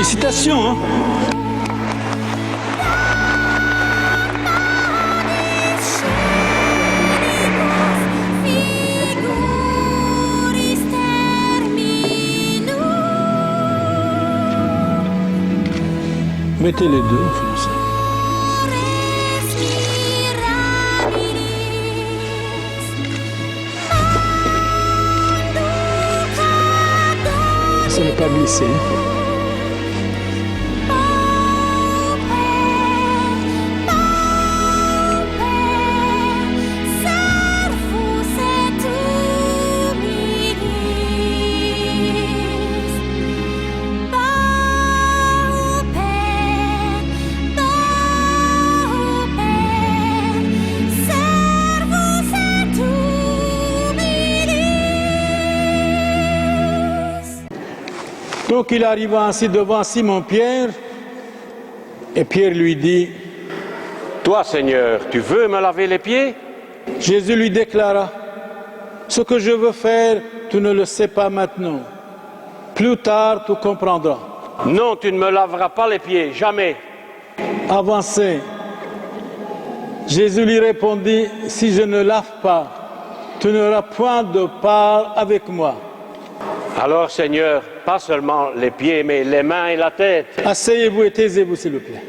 Félicitations, hein? Mettez les deux en français. Ça n'est pas glissé. Donc il arriva ainsi devant Simon-Pierre, et Pierre lui dit, « Toi, Seigneur, tu veux me laver les pieds ?» Jésus lui déclara, « Ce que je veux faire, tu ne le sais pas maintenant. Plus tard, tu comprendras. » « Non, tu ne me laveras pas les pieds, jamais. » Avancez. Jésus lui répondit, « Si je ne lave pas, tu n'auras point de part avec moi. » Alors, Seigneur, pas seulement les pieds, mais les mains et la tête. Asseyez-vous et taisez-vous, s'il vous plaît.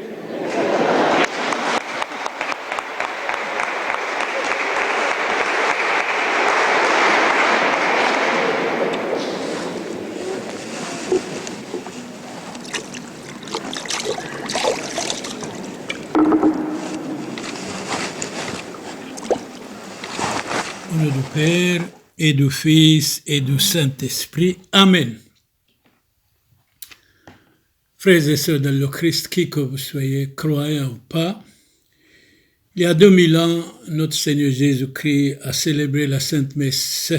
Au nom du Père et du Fils et du Saint-Esprit. Amen. Frères et sœurs dans le Christ, qui que vous soyez, croyants ou pas, il y a 2000 ans, notre Seigneur Jésus-Christ a célébré la Sainte Messe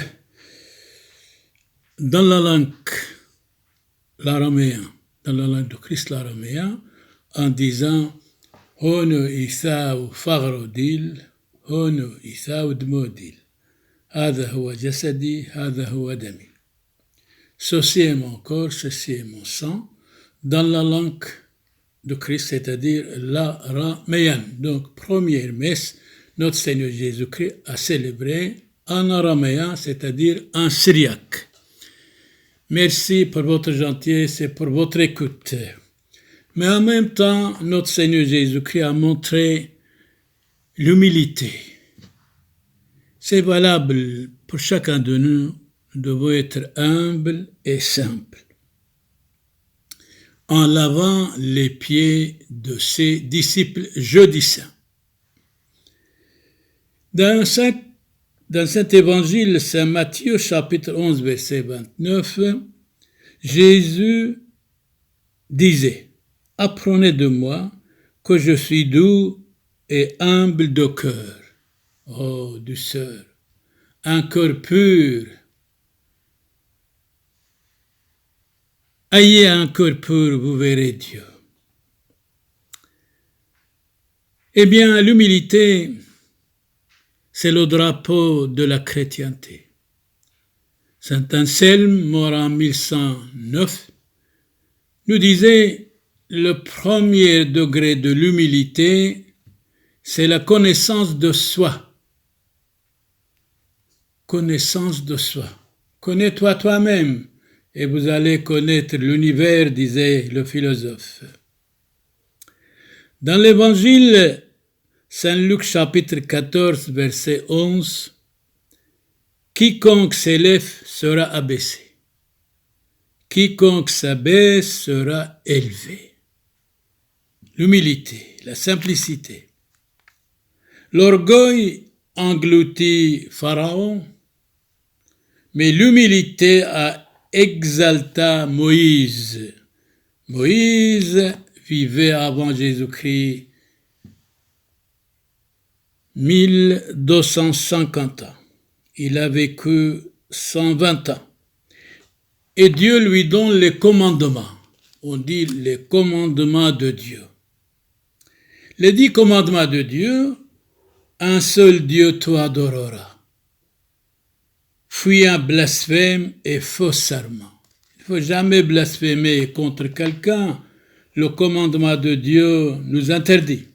dans la langue l'araméen, dans la langue de Christ l'araméen, en disant « Hono Isau Fagrodil, Hono Isau Dmodil, Hada huwa jasadi, Hada huwa dami. » Ceci est mon corps, ceci est mon sang, dans la langue de Christ, c'est-à-dire l'araméen. Donc, première messe, notre Seigneur Jésus-Christ a célébré en araméen, c'est-à-dire en syriaque. Merci pour votre gentillesse et pour votre écoute. Mais en même temps, notre Seigneur Jésus-Christ a montré l'humilité. C'est valable pour chacun de nous, nous devons être humbles et simples, en lavant les pieds de ses disciples jeudi saint. Dans cet évangile, Saint Matthieu, chapitre 11, verset 29, Jésus disait, « Apprenez de moi que je suis doux et humble de cœur. » Oh, douceur, un cœur pur. Ayez un cœur pur, vous verrez Dieu. Eh bien, l'humilité, c'est le drapeau de la chrétienté. Saint Anselme, mort en 1109, nous disait le premier degré de l'humilité, c'est la connaissance de soi. Connaissance de soi. Connais-toi toi-même et vous allez connaître l'univers, disait le philosophe. Dans l'évangile, Saint Luc chapitre 14, verset 11, « Quiconque s'élève sera abaissé. Quiconque s'abaisse sera élevé. » L'humilité, la simplicité. L'orgueil engloutit Pharaon, mais l'humilité a exalté Moïse. Moïse vivait avant Jésus-Christ 1250 ans. Il a vécu 120 ans. Et Dieu lui donne les commandements. On dit les commandements de Dieu. Les 10 commandements de Dieu, un seul Dieu tu adoreras. Fuis un blasphème et faux serment. Il ne faut jamais blasphémer contre quelqu'un. Le commandement de Dieu nous interdit.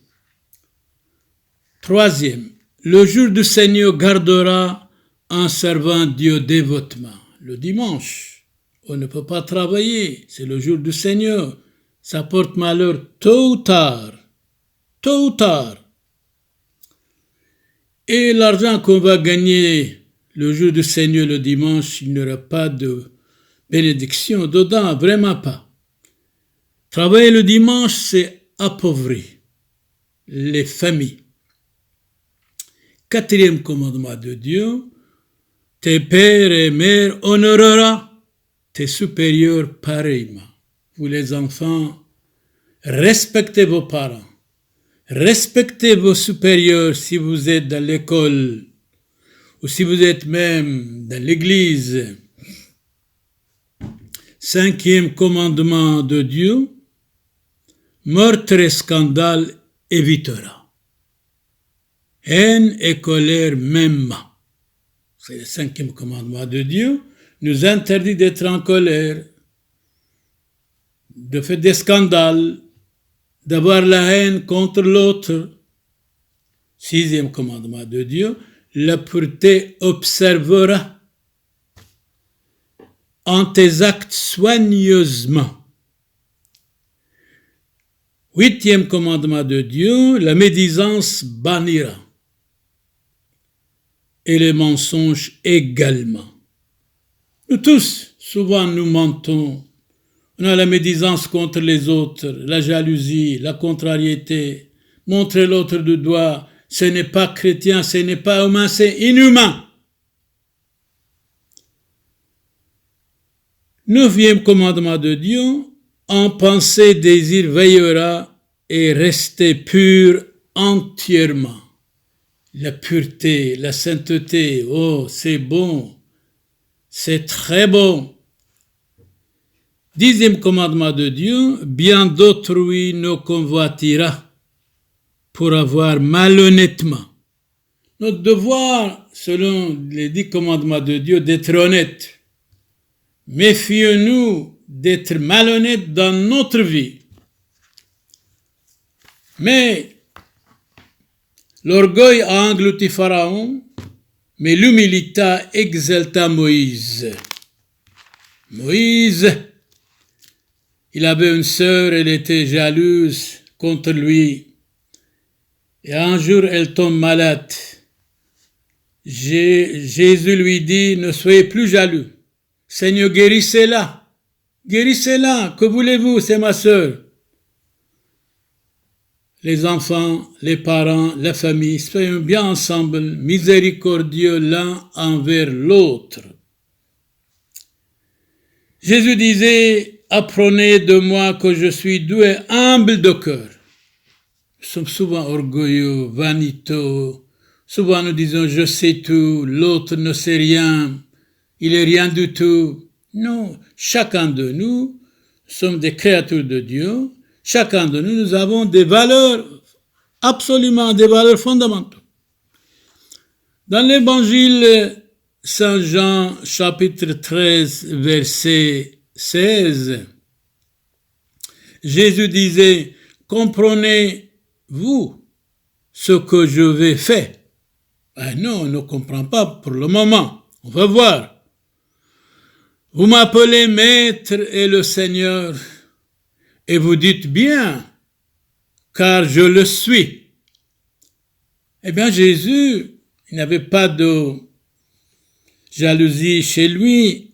Troisième, le jour du Seigneur gardera en servant Dieu dévotement. Le dimanche, on ne peut pas travailler, c'est le jour du Seigneur. Ça porte malheur tôt ou tard. Tôt ou tard. Et l'argent qu'on va gagner le jour du Seigneur, le dimanche, il n'y aura pas de bénédiction dedans, vraiment pas. Travailler le dimanche, c'est appauvrir les familles. Quatrième commandement de Dieu, tes pères et mères honorera tes supérieurs pareillement. Vous les enfants, respectez vos parents, respectez vos supérieurs si vous êtes dans l'école ou si vous êtes même dans l'église. Cinquième commandement de Dieu, meurtre et scandale évitera. Haine et colère même. C'est le cinquième commandement de Dieu, nous interdit d'être en colère, de faire des scandales, d'avoir la haine contre l'autre. Sixième commandement de Dieu, la pureté observera en tes actes soigneusement. Huitième commandement de Dieu, la médisance bannira. Et les mensonges également. Nous tous, souvent nous mentons. On a la médisance contre les autres, la jalousie, la contrariété, montrer l'autre du doigt, ce n'est pas chrétien, ce n'est pas humain, c'est inhumain. Neuvième commandement de Dieu, en pensée, désir veillera et rester pur entièrement. La pureté, la sainteté, oh, c'est bon, c'est très bon. Dixième commandement de Dieu, bien d'autrui ne convoitira pour avoir malhonnêtement. Notre devoir, selon les 10 commandements de Dieu, d'être honnête. Méfions-nous d'être malhonnêtes dans notre vie. Mais l'orgueil a englouti Pharaon, mais l'humilité exalta Moïse. Moïse, il avait une sœur, elle était jalouse contre lui. Et un jour, elle tombe malade. Jésus lui dit, ne soyez plus jaloux. Seigneur, guérissez-la. Guérissez-la. Que voulez-vous, c'est ma sœur. Les enfants, les parents, la famille, soyons bien ensemble, miséricordieux l'un envers l'autre. Jésus disait, apprenez de moi que je suis doux et humble de cœur. Nous sommes souvent orgueilleux, vaniteux. Souvent nous disons, je sais tout, l'autre ne sait rien, il est rien du tout. Non, chacun de nous sommes des créatures de Dieu. Chacun de nous, nous avons des valeurs, absolument des valeurs fondamentales. Dans l'évangile Saint Jean, chapitre 13, verset 16, Jésus disait, comprenez-vous ce que je vais faire? Non, on ne comprend pas pour le moment. On va voir. Vous m'appelez Maître et le Seigneur, et vous dites bien, car je le suis. Eh bien, Jésus, il n'avait pas de jalousie chez lui.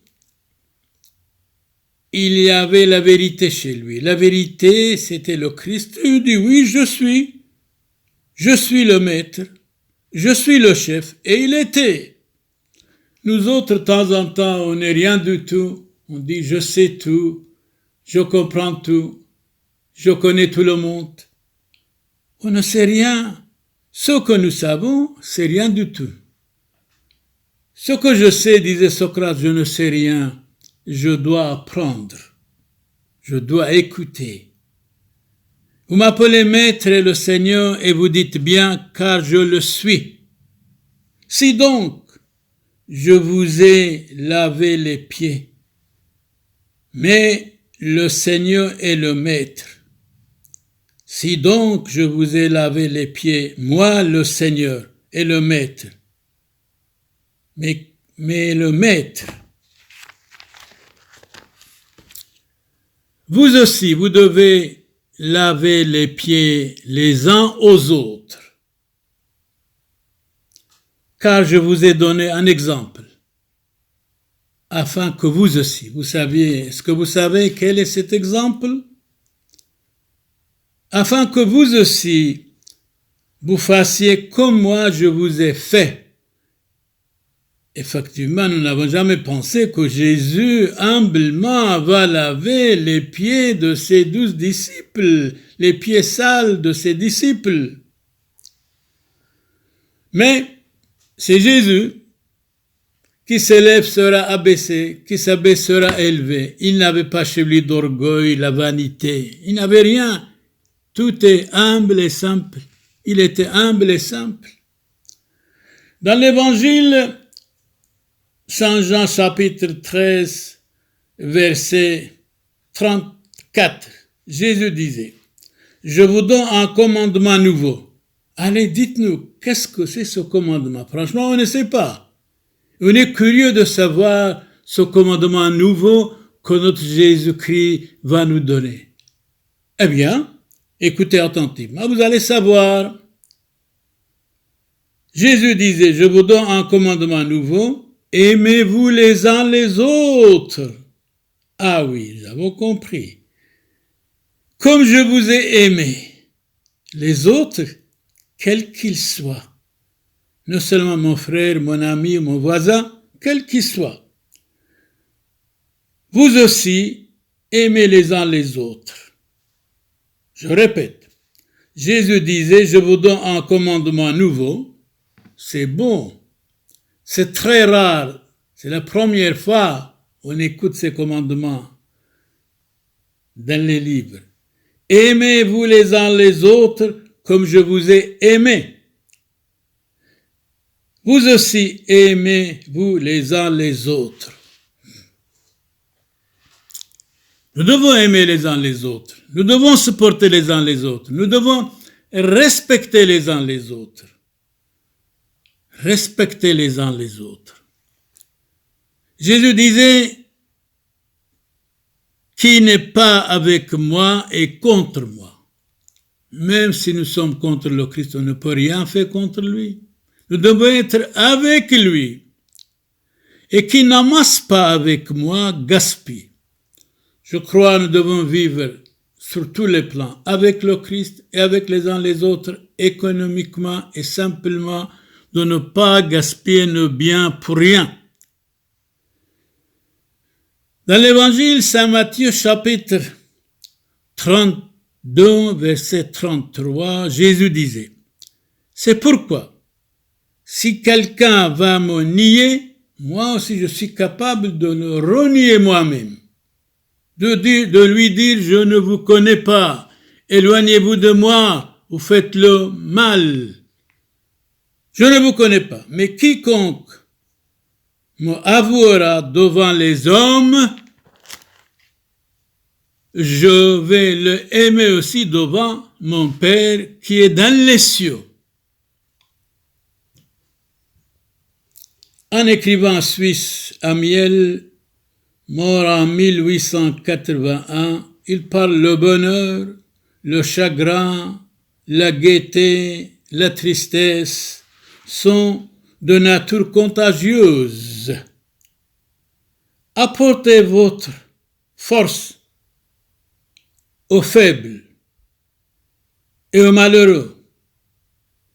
Il y avait la vérité chez lui. La vérité, c'était le Christ. Il dit, oui, je suis le Maître, je suis le chef. Et il était. Nous autres, de temps en temps, on n'est rien du tout. On dit, je sais tout, je comprends tout. Je connais tout le monde. On ne sait rien. Ce que nous savons, c'est rien du tout. Ce que je sais, disait Socrate, je ne sais rien. Je dois apprendre. Je dois écouter. Vous m'appelez Maître et le Seigneur et vous dites bien, car je le suis. Si donc, je vous ai lavé les pieds, mais le Seigneur est le Maître. Si donc je vous ai lavé les pieds, moi le Seigneur et le Maître, mais le Maître, vous aussi, vous devez laver les pieds les uns aux autres, car je vous ai donné un exemple, afin que vous aussi, est-ce que vous savez quel est cet exemple? Afin que vous aussi, vous fassiez comme moi je vous ai fait. Effectivement, nous n'avons jamais pensé que Jésus humblement va laver les pieds de ses 12 disciples, les pieds sales de ses disciples. Mais c'est Jésus qui s'élève sera abaissé, qui s'abaisse sera élevé. Il n'avait pas chez lui d'orgueil, la vanité. Il n'avait rien. Tout est humble et simple. Il était humble et simple. Dans l'évangile, Saint Jean chapitre 13, verset 34, Jésus disait, « Je vous donne un commandement nouveau. » Allez, dites-nous, qu'est-ce que c'est ce commandement? Franchement, on ne sait pas. On est curieux de savoir ce commandement nouveau que notre Jésus-Christ va nous donner. Eh bien, écoutez attentivement, vous allez savoir. Jésus disait, « Je vous donne un commandement nouveau. Aimez-vous les uns les autres. » Ah oui, nous avons compris. Comme je vous ai aimé, les autres, quels qu'ils soient, non seulement mon frère, mon ami, mon voisin, quel qu'il soit, vous aussi, aimez les uns les autres. Je répète, Jésus disait, je vous donne un commandement nouveau. C'est bon. C'est très rare. C'est la première fois qu'on écoute ces commandements dans les livres. Aimez-vous les uns les autres comme je vous ai aimé. Vous aussi aimez-vous les uns les autres. Nous devons aimer les uns les autres. Nous devons supporter les uns les autres. Nous devons respecter les uns les autres. Respecter les uns les autres. Jésus disait, qui n'est pas avec moi est contre moi. Même si nous sommes contre le Christ, on ne peut rien faire contre lui. Nous devons être avec lui. Et qui n'amasse pas avec moi gaspille. Je crois que nous devons vivre sur tous les plans, avec le Christ et avec les uns les autres, économiquement et simplement, de ne pas gaspiller nos biens pour rien. Dans l'évangile Saint Matthieu chapitre 32, verset 33, Jésus disait, « C'est pourquoi, si quelqu'un va me nier, moi aussi je suis capable de le renier moi-même, de lui dire, je ne vous connais pas, éloignez-vous de moi, vous faites le mal. Je ne vous connais pas, mais quiconque me avouera devant les hommes, je vais le aimer aussi devant mon Père qui est dans les cieux. » Un écrivain suisse, Amiel, mort en 1881, il parle le bonheur, le chagrin, la gaieté, la tristesse sont de nature contagieuse. Apportez votre force aux faibles et aux malheureux.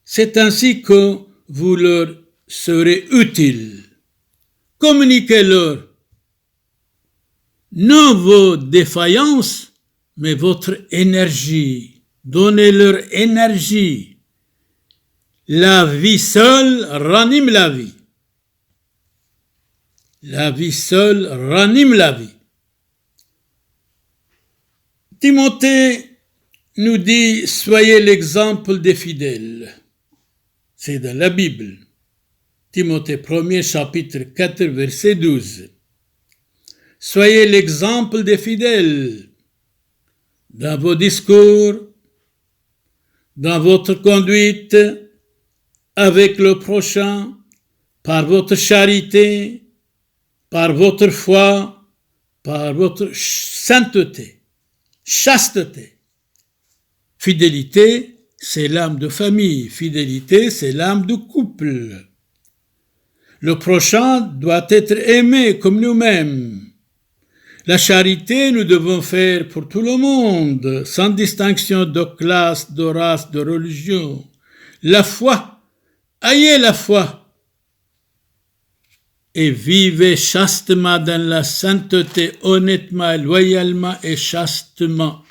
C'est ainsi que vous leur serez utiles. Communiquez-leur non vos défaillances, mais votre énergie. Donnez-leur énergie. La vie seule ranime la vie. La vie seule ranime la vie. Timothée nous dit, soyez l'exemple des fidèles. C'est dans la Bible. Timothée 1er chapitre 4 verset 12. Soyez l'exemple des fidèles dans vos discours, dans votre conduite avec le prochain, par votre charité, par votre foi, par votre sainteté, chasteté. Fidélité, c'est l'âme de famille. Fidélité, c'est l'âme de couple. Le prochain doit être aimé comme nous-mêmes. La charité, nous devons faire pour tout le monde, sans distinction de classe, de race, de religion. La foi, ayez la foi. Et vivez chastement dans la sainteté, honnêtement, loyalement et chastement.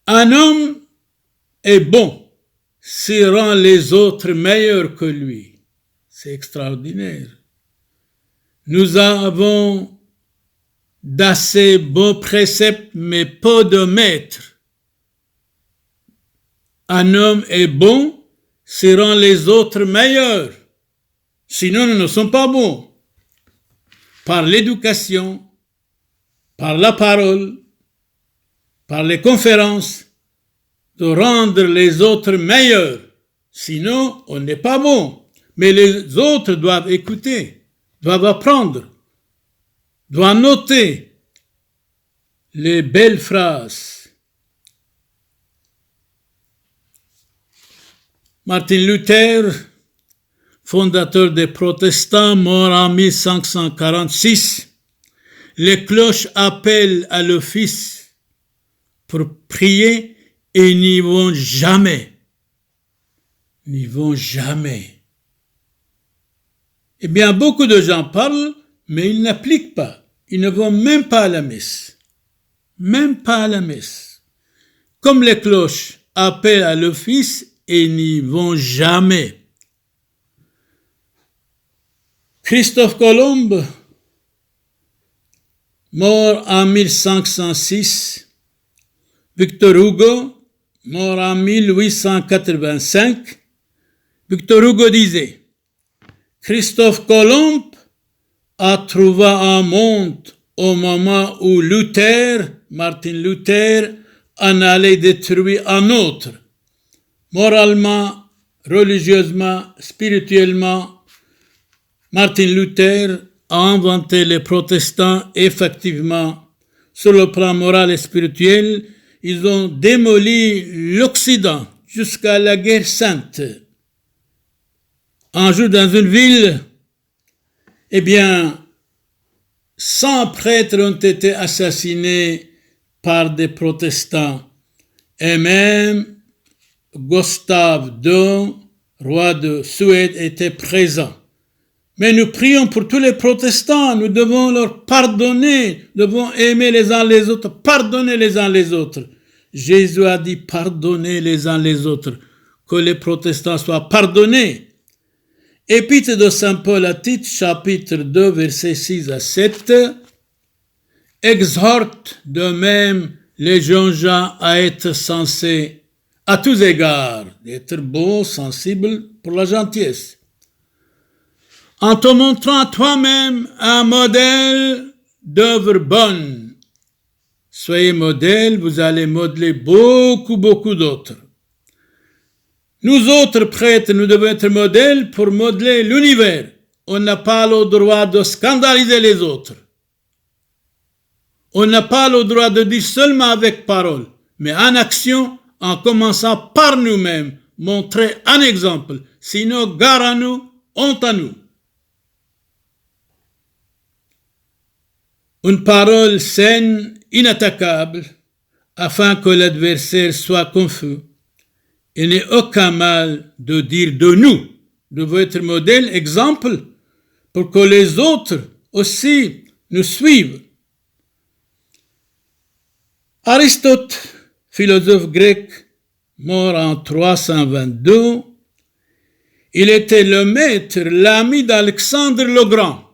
Un homme est bon s'il rend les autres meilleurs que lui. C'est extraordinaire. Nous avons d'assez bons préceptes, mais peu de maîtres. Un homme est bon s'il rend les autres meilleurs. Sinon, nous ne sommes pas bons. Par l'éducation, par la parole, par les conférences, de rendre les autres meilleurs. Sinon, on n'est pas bon. Mais les autres doivent écouter, doivent apprendre, doivent noter les belles phrases. Martin Luther, fondateur des protestants, mort en 1546, les cloches appellent à l'office pour prier et n'y vont jamais. N'y vont jamais. Eh bien, beaucoup de gens parlent, mais ils n'appliquent pas. Ils ne vont même pas à la messe. Même pas à la messe. Comme les cloches appellent à l'office et n'y vont jamais. Christophe Colomb, mort en 1506, Victor Hugo, mort en 1885, Victor Hugo disait « Christophe Colomb a trouvé un monde au moment où Martin Luther, en allait détruire un autre. Moralement, religieusement, spirituellement, Martin Luther a inventé les protestants. Effectivement, sur le plan moral et spirituel, ils ont démoli l'Occident jusqu'à la guerre sainte. Un jour dans une ville, 100 prêtres ont été assassinés par des protestants. Et même Gustave II, roi de Suède, était présent. Mais nous prions pour tous les protestants, nous devons leur pardonner, nous devons aimer les uns les autres, pardonner les uns les autres. Jésus a dit pardonner les uns les autres, que les protestants soient pardonnés. Épître de Saint Paul à Tite, chapitre 2, versets 6 à 7, exhorte de même les jeunes gens à être sensés à tous égards, d'être beaux, sensibles pour la gentillesse. En te montrant toi-même un modèle d'œuvre bonne. Soyez modèle, vous allez modeler beaucoup d'autres. Nous autres prêtres, nous devons être modèles pour modeler l'univers. On n'a pas le droit de scandaliser les autres. On n'a pas le droit de dire seulement avec parole, mais en action, en commençant par nous-mêmes, montrer un exemple. Sinon, gare à nous, honte à nous. Une parole saine, inattaquable, afin que l'adversaire soit confus. Il n'est aucun mal de dire de nous. Nous devons être modèle, exemple, pour que les autres aussi nous suivent. Aristote, philosophe grec, mort en 322, il était le maître, l'ami d'Alexandre le Grand.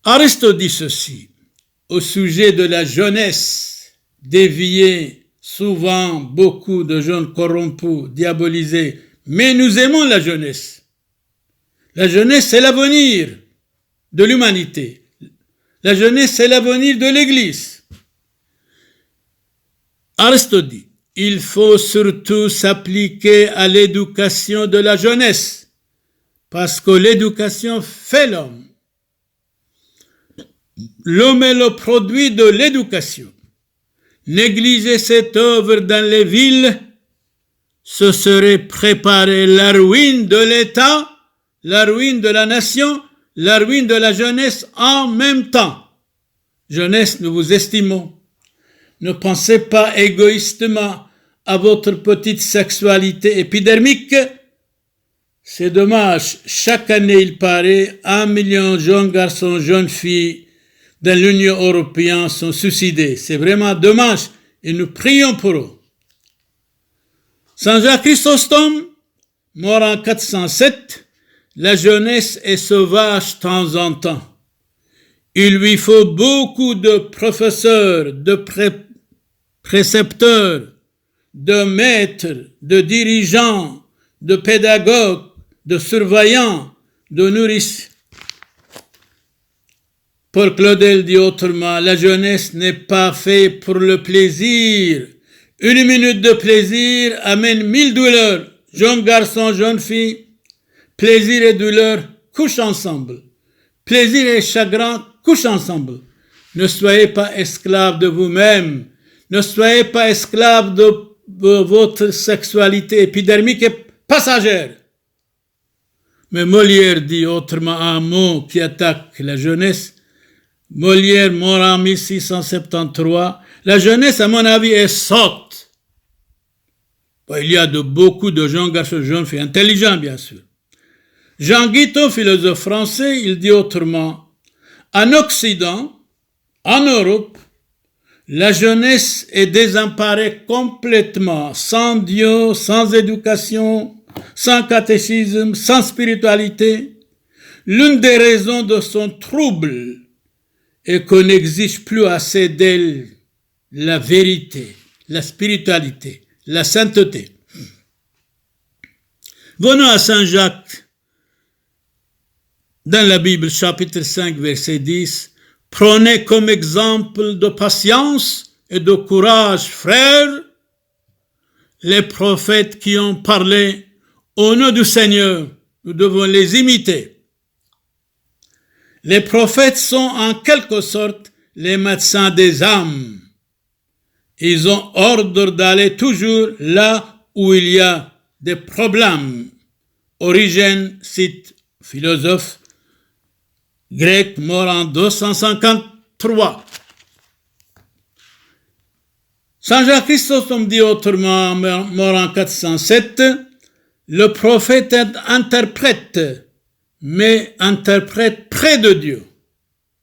Aristote dit ceci au sujet de la jeunesse déviée, souvent beaucoup de jeunes corrompus, diabolisés, mais nous aimons la jeunesse. La jeunesse, c'est l'avenir. de l'humanité. La jeunesse, c'est l'avenir de l'Église. Aristote dit, il faut surtout s'appliquer à l'éducation de la jeunesse, parce que l'éducation fait l'homme. L'homme est le produit de l'éducation. Négliger cette œuvre dans les villes, ce serait préparer la ruine de l'État, la ruine de la nation, la ruine de la jeunesse en même temps. Jeunesse, nous vous estimons. Ne pensez pas égoïstement à votre petite sexualité épidermique. C'est dommage, chaque année il paraît 1 million de jeunes garçons, jeunes filles dans l'Union européenne sont suicidés. C'est vraiment dommage et nous prions pour eux. Saint Jacques Chrysostome, mort en 407, la jeunesse est sauvage de temps en temps. Il lui faut beaucoup de professeurs, de précepteurs, de maîtres, de dirigeants, de pédagogues, de surveillants, de nourrices. Paul Claudel dit autrement, la jeunesse n'est pas faite pour le plaisir. 1 minute de plaisir amène 1000 douleurs. Jeunes garçons, jeunes filles, plaisir et douleur couchent ensemble. Plaisir et chagrin couchent ensemble. Ne soyez pas esclaves de vous-même. Ne soyez pas esclaves de votre sexualité épidermique et passagère. Mais Molière dit autrement un mot qui attaque la jeunesse. Molière, mort en 1673, la jeunesse, à mon avis, est sotte. Il y a beaucoup de jeunes garçons, jeunes filles, intelligents, bien sûr. Jean Guiteau, philosophe français, il dit autrement, en Occident, en Europe, la jeunesse est désemparée complètement, sans Dieu, sans éducation, sans catéchisme, sans spiritualité. L'une des raisons de son trouble est qu'on n'exige plus assez d'elle la vérité, la spiritualité, la sainteté. Venons à Saint Jacques, dans la Bible, chapitre 5, verset 10, « Prenez comme exemple de patience et de courage, frères, les prophètes qui ont parlé au nom du Seigneur. Nous devons les imiter. » Les prophètes sont en quelque sorte les médecins des âmes. Ils ont ordre d'aller toujours là où il y a des problèmes. Origène cite philosophe grec mort en 253. Saint Jacques Chrysostome dit autrement, mort en 407, le prophète est interprète, mais interprète près de Dieu.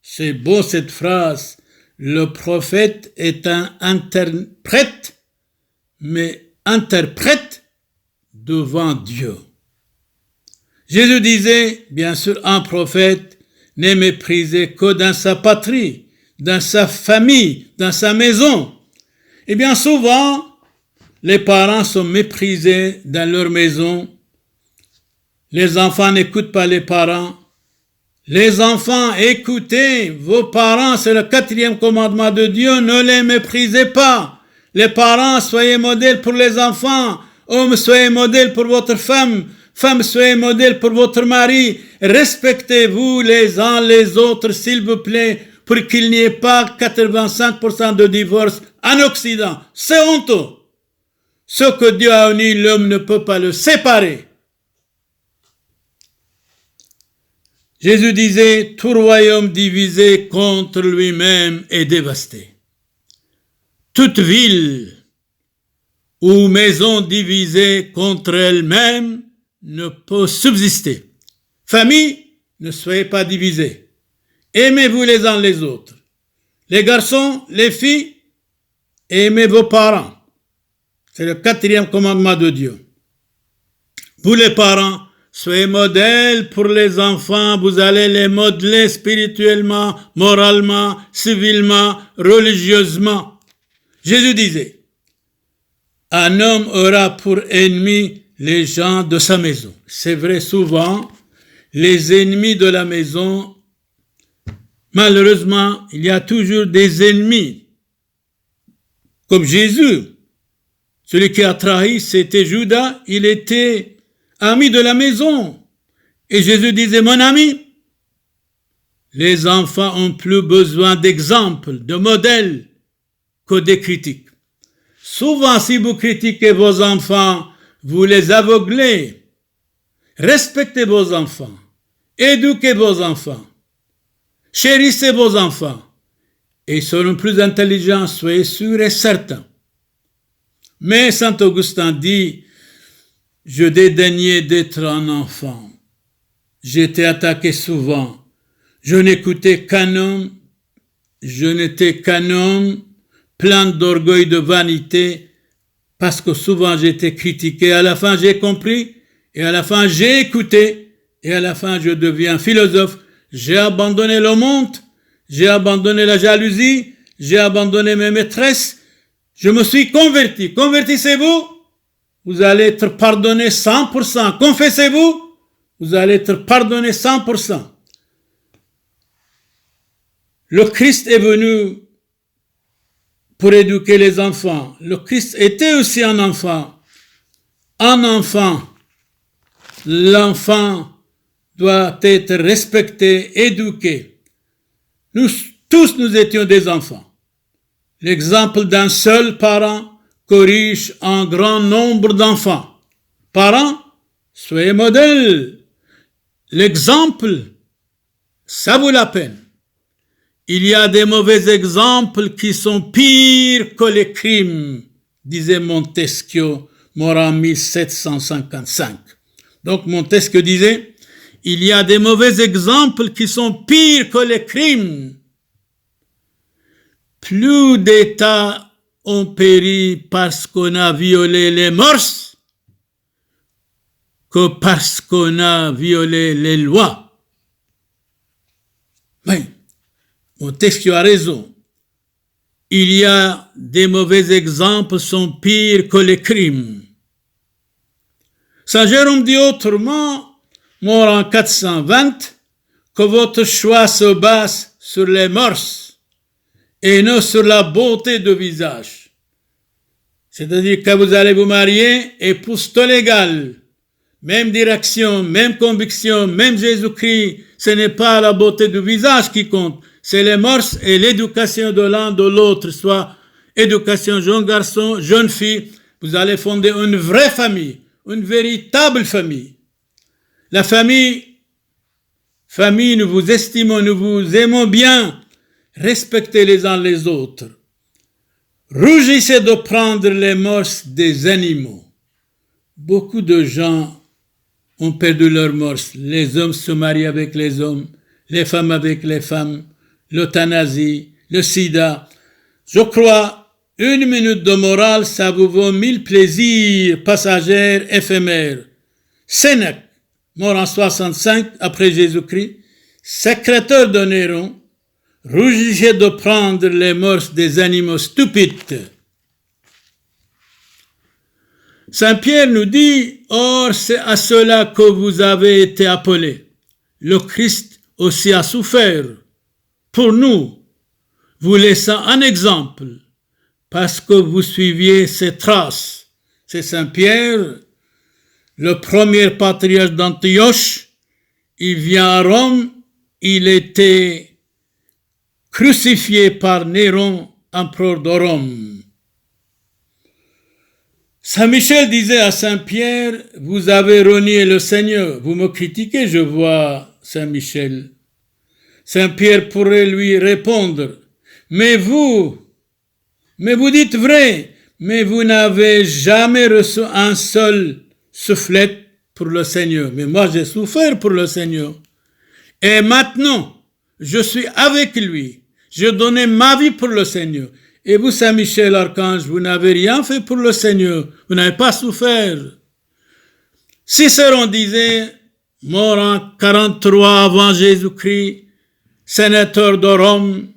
C'est beau cette phrase. Le prophète est un interprète, mais interprète devant Dieu. Jésus disait, bien sûr, un prophète n'est méprisé que dans sa patrie, dans sa famille, dans sa maison. Et bien souvent, les parents sont méprisés dans leur maison. Les enfants n'écoutent pas les parents. Les enfants, écoutez vos parents, c'est le 4e commandement de Dieu, ne les méprisez pas. Les parents, soyez modèles pour les enfants. Hommes, soyez modèles pour votre femme. Femmes, soyez modèles pour votre mari. Respectez-vous les uns les autres, s'il vous plaît, pour qu'il n'y ait pas 85% de divorces en Occident. C'est honteux. Ce que Dieu a uni, l'homme ne peut pas le séparer. Jésus disait, tout royaume divisé contre lui-même est dévasté. Toute ville ou maison divisée contre elle-même ne peut subsister. Famille, ne soyez pas divisés. Aimez-vous les uns les autres. Les garçons, les filles, aimez vos parents. C'est le 4e commandement de Dieu. Vous les parents, soyez modèles pour les enfants, vous allez les modeler spirituellement, moralement, civilement, religieusement. Jésus disait, un homme aura pour ennemi les gens de sa maison. C'est vrai, souvent, les ennemis de la maison Malheureusement, il y a toujours des ennemis. Comme Jésus. Celui qui a trahi, c'était Judas. Il était ami de la maison. Et Jésus disait, mon ami, les enfants ont plus besoin d'exemples, de modèles, que des critiques. Souvent, si vous critiquez vos enfants, vous les aveuglez. Respectez vos enfants. Éduquez vos enfants. Chérissez vos enfants. Et ils seront plus intelligents, soyez sûrs et certains. Mais Saint Augustin dit, je dédaignais d'être un enfant. J'étais attaqué souvent. Je n'écoutais qu'un homme. Je n'étais qu'un homme plein d'orgueil, de vanité, parce que souvent j'étais critiqué. À la fin, j'ai compris, et à la fin, j'ai écouté, et à la fin, je deviens philosophe. J'ai abandonné le monde, j'ai abandonné la jalousie, j'ai abandonné mes maîtresses, je me suis converti. Convertissez-vous, vous allez être pardonné 100%. Confessez-vous, vous allez être pardonné 100%. Le Christ est venu pour éduquer les enfants. Le Christ était aussi un enfant. Un enfant, l'enfant doit être respecté, éduqué. Nous tous, nous étions des enfants. L'exemple d'un seul parent corrige un grand nombre d'enfants. Parents, soyez modèles. L'exemple, ça vaut la peine. Il y a des mauvais exemples qui sont pires que les crimes, disait Montesquieu, mort en 1755. Donc Montesquieu disait, il y a des mauvais exemples qui sont pires que les crimes. Plus d'États ont péri parce qu'on a violé les mœurs que parce qu'on a violé les lois. Oui. Montesquieu a raison. Il y a des mauvais exemples sont pires que les crimes. Saint Jérôme dit autrement, mort en 420, que votre choix se base sur les mœurs et non sur la beauté de visage. C'est-à-dire que vous allez vous marier, épouse légale, même direction, même conviction, même Jésus-Christ, ce n'est pas la beauté du visage qui compte. C'est les mœurs et l'éducation de l'un de l'autre, soit éducation jeune garçon, jeune fille. Vous allez fonder une vraie famille, une véritable famille. La famille, nous vous estimons, nous vous aimons bien. Respectez les uns les autres. Rougissez de prendre les mœurs des animaux. Beaucoup de gens ont perdu leurs mœurs. Les hommes se marient avec les hommes, les femmes avec les femmes. L'euthanasie, le sida. Je crois, 1 minute de morale, ça vous vaut 1000 plaisirs passagers éphémères. Sénèque, mort en 65 après Jésus-Christ, secrétaire de Néron, rougissez de prendre les mœurs des animaux stupides. Saint Pierre nous dit, or c'est à cela que vous avez été appelés. Le Christ aussi a souffert. Pour nous, vous laissant un exemple, parce que vous suiviez ses traces. C'est Saint Pierre, le premier patriarche d'Antioche. Il vient à Rome, il était crucifié par Néron, empereur de Rome. Saint Michel disait à Saint Pierre, vous avez renié le Seigneur. Vous me critiquez, je vois, Saint Michel. Saint Pierre pourrait lui répondre, mais vous dites vrai, mais vous n'avez jamais reçu un seul soufflet pour le Seigneur. Mais moi, j'ai souffert pour le Seigneur. Et maintenant, je suis avec lui. Je donnais ma vie pour le Seigneur. Et vous, Saint Michel Archange, vous n'avez rien fait pour le Seigneur. Vous n'avez pas souffert. Cicéron disait, mort en 43 avant Jésus-Christ, sénateur de Rome,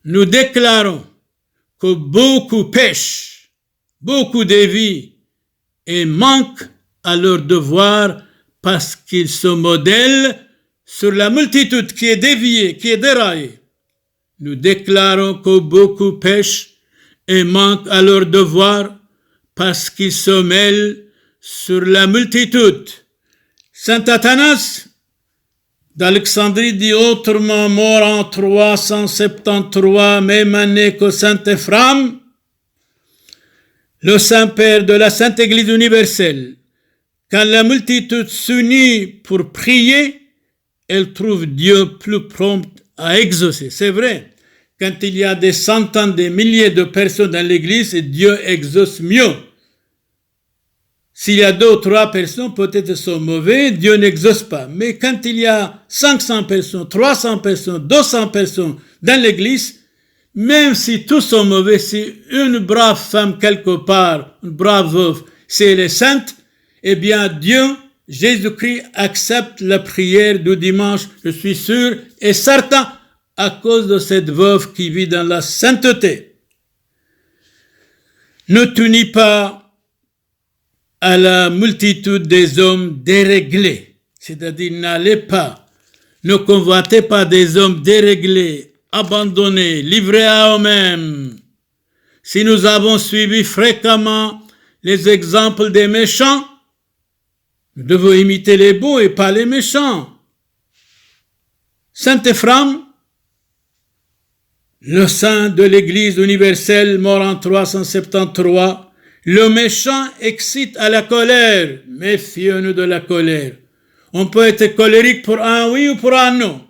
nous déclarons que beaucoup pêchent, beaucoup dévient et manquent à leur devoir parce qu'ils se modèlent sur la multitude qui est déviée, qui est déraillée. nous déclarons que beaucoup pêchent et manquent à leur devoir parce qu'ils se mêlent sur la multitude. Saint Athanas d'Alexandrie dit autrement, mort en 373, même année que Saint Éphrem, le Saint-Père de la Sainte Église universelle. Quand la multitude s'unit pour prier, elle trouve Dieu plus prompt à exaucer. C'est vrai, quand il y a des centaines, des milliers de personnes dans l'église, Dieu exauce mieux. S'il y a 2 ou 3 personnes, peut-être sont mauvais, Dieu n'exauce pas. Mais quand il y a 500 personnes, 300 personnes, 200 personnes dans l'église, même si tous sont mauvais, si une brave femme quelque part, une brave veuve, si elle est sainte, eh bien Dieu, Jésus-Christ, accepte la prière du dimanche, je suis sûr et certain, à cause de cette veuve qui vit dans la sainteté. Ne t'unis pas à la multitude des hommes déréglés, c'est-à-dire n'allez pas, ne convoitez pas des hommes déréglés, abandonnés, livrés à eux-mêmes. Si nous avons suivi fréquemment les exemples des méchants, nous devons imiter les beaux et pas les méchants. Saint Éphrem, le saint de l'Église universelle, mort en 373, le méchant excite à la colère. Méfions-nous de la colère. On peut être colérique pour un oui ou pour un non.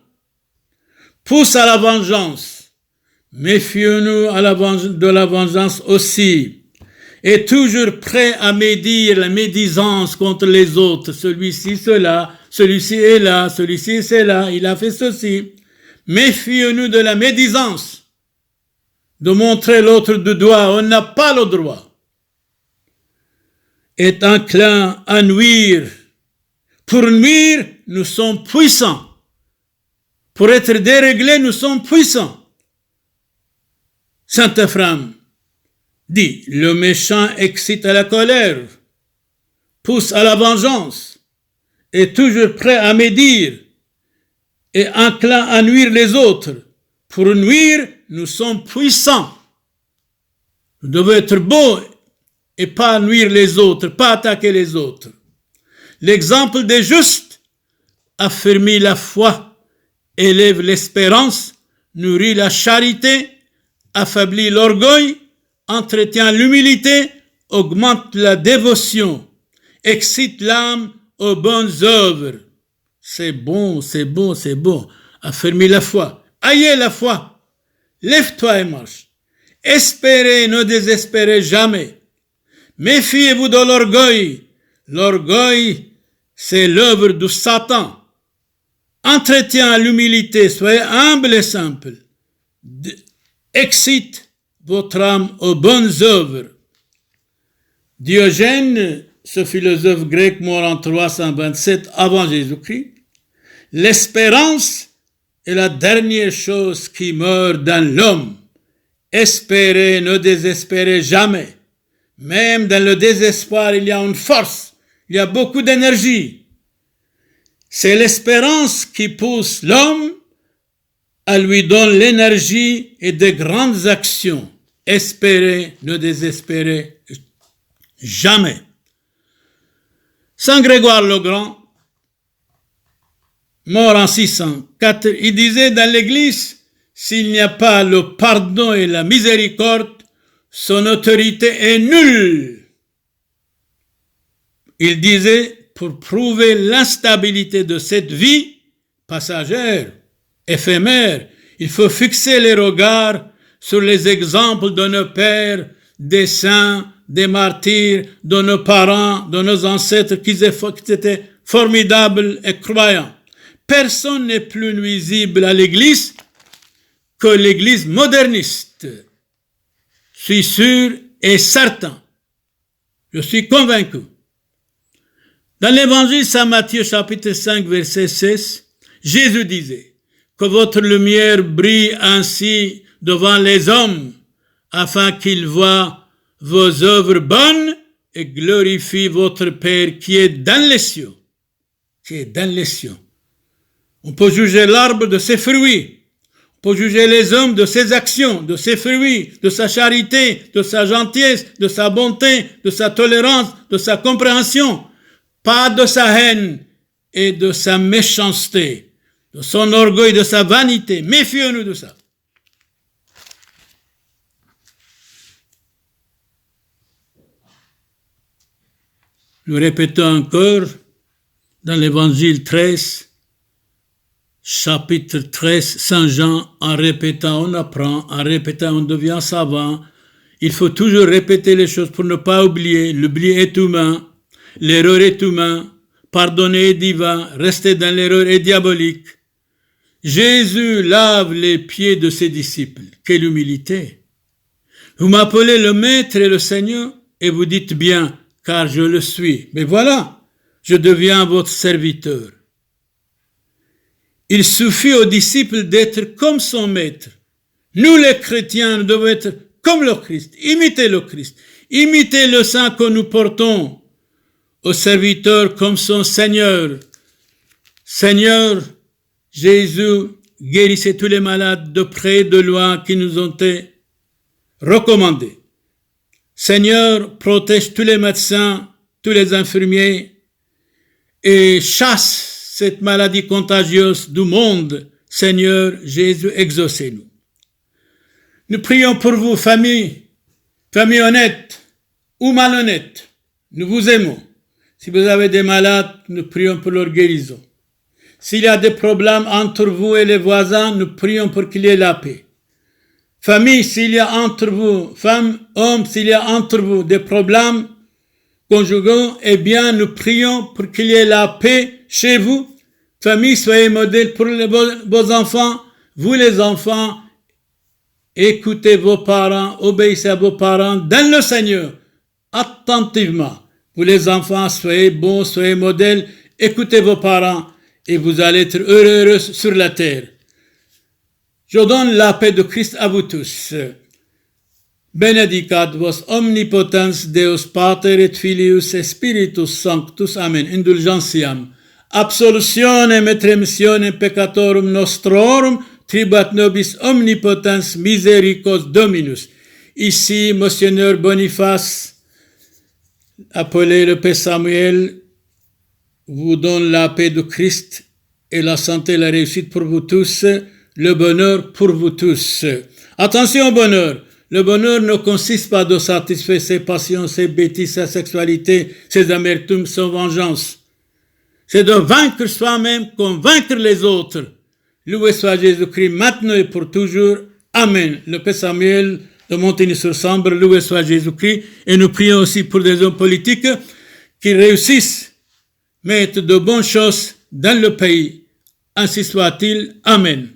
Pousse à la vengeance. Méfions-nous de la vengeance aussi. Et toujours prêt à médire la médisance contre les autres. Celui-ci, cela, celui-ci est là, celui-ci, c'est là, il a fait ceci. Méfions-nous de la médisance. De montrer l'autre du doigt, on n'a pas le droit. Est enclin à nuire. Pour nuire, nous sommes puissants. Pour être déréglés, nous sommes puissants. Saint Éphrem dit, le méchant excite à la colère, pousse à la vengeance, est toujours prêt à médire et enclin à nuire les autres. Pour nuire, nous sommes puissants. Nous devons être beaux et pas nuire les autres, pas attaquer les autres. L'exemple des justes affermit la foi, élève l'espérance, nourrit la charité, affaiblit l'orgueil, entretient l'humilité, augmente la dévotion, excite l'âme aux bonnes œuvres. C'est bon, c'est bon, c'est bon. Affermit la foi. Ayez la foi. Lève-toi et marche. Espérez, ne désespérez jamais. Méfiez-vous de l'orgueil. L'orgueil, c'est l'œuvre du Satan. Entretiens l'humilité, soyez humble et simple. Excite votre âme aux bonnes œuvres. Diogène, ce philosophe grec mort en 327 avant Jésus-Christ, l'espérance est la dernière chose qui meurt dans l'homme. Espérez, ne désespérez jamais. Même dans le désespoir, il y a une force, il y a beaucoup d'énergie. C'est l'espérance qui pousse l'homme à lui donner l'énergie et de grandes actions. Espérez, ne désespérez jamais. Saint Grégoire le Grand, mort en 604, il disait dans l'Église, s'il n'y a pas le pardon et la miséricorde, son autorité est nulle. Il disait, pour prouver l'instabilité de cette vie passagère, éphémère, il faut fixer les regards sur les exemples de nos pères, des saints, des martyrs, de nos parents, de nos ancêtres qui étaient formidables et croyants. Personne n'est plus nuisible à l'Église que l'Église moderniste. Je suis sûr et certain. Je suis convaincu. Dans l'Évangile Saint Matthieu, chapitre 5, verset 16, Jésus disait que votre lumière brille ainsi devant les hommes, afin qu'ils voient vos œuvres bonnes et glorifient votre Père qui est dans les cieux. Qui est dans les cieux. On peut juger l'arbre de ses fruits. On pour juger les hommes de ses actions, de ses fruits, de sa charité, de sa gentillesse, de sa bonté, de sa tolérance, de sa compréhension, pas de sa haine et de sa méchanceté, de son orgueil, de sa vanité. Méfions-nous de ça. Nous répétons encore dans l'évangile 13, chapitre 13, Saint Jean, en répétant, on apprend, en répétant, on devient savant. Il faut toujours répéter les choses pour ne pas oublier. L'oubli est humain, l'erreur est humain, pardonner est divin, rester dans l'erreur est diabolique. Jésus lave les pieds de ses disciples. Quelle humilité! Vous m'appelez le Maître et le Seigneur et vous dites bien, car je le suis. Mais voilà, je deviens votre serviteur. Il suffit aux disciples d'être comme son Maître. Nous les chrétiens, nous devons être comme le Christ. Imitez le Christ. Imitez le sang que nous portons au serviteur comme son Seigneur. Seigneur, Jésus, guérissez tous les malades de près et de loin qui nous ont été recommandés. Seigneur, protège tous les médecins, tous les infirmiers et chasse cette maladie contagieuse du monde. Seigneur Jésus, exaucez-nous. Nous prions pour vous, famille honnête ou malhonnête. Nous vous aimons. Si vous avez des malades, nous prions pour leur guérison. S'il y a des problèmes entre vous et les voisins, nous prions pour qu'il y ait la paix. Famille, s'il y a entre vous, femmes, hommes, s'il y a entre vous des problèmes conjugaux, eh bien, nous prions pour qu'il y ait la paix chez vous. Famille, soyez modèle pour vos enfants. Vous, les enfants, écoutez vos parents, obéissez à vos parents dans le Seigneur, attentivement. Vous, les enfants, soyez bons, soyez modèles, écoutez vos parents et vous allez être heureux sur la terre. Je donne la paix de Christ à vous tous. Benedicat vos omnipotens Deus Pater et Filius et Spiritus Sanctus. Amen. Indulgentiam. Absolutionem et remissionem peccatorum nostrorum tribuat nobis omnipotens misericors Dominus. Ici, Monseigneur Boniface, appelé le Père Samuel, vous donne la paix de Christ et la santé et la réussite pour vous tous, le bonheur pour vous tous. Attention au bonheur. Le bonheur ne consiste pas de satisfaire ses passions, ses bêtises, sa sexualité, ses amertumes, sa vengeance. C'est de vaincre soi-même, convaincre les autres. Loué soit Jésus-Christ maintenant et pour toujours. Amen. Le Père Samuel de Montigny-sur-Sambre, loué soit Jésus-Christ. Et nous prions aussi pour des hommes politiques qui réussissent, mettent de bonnes choses dans le pays. Ainsi soit-il. Amen.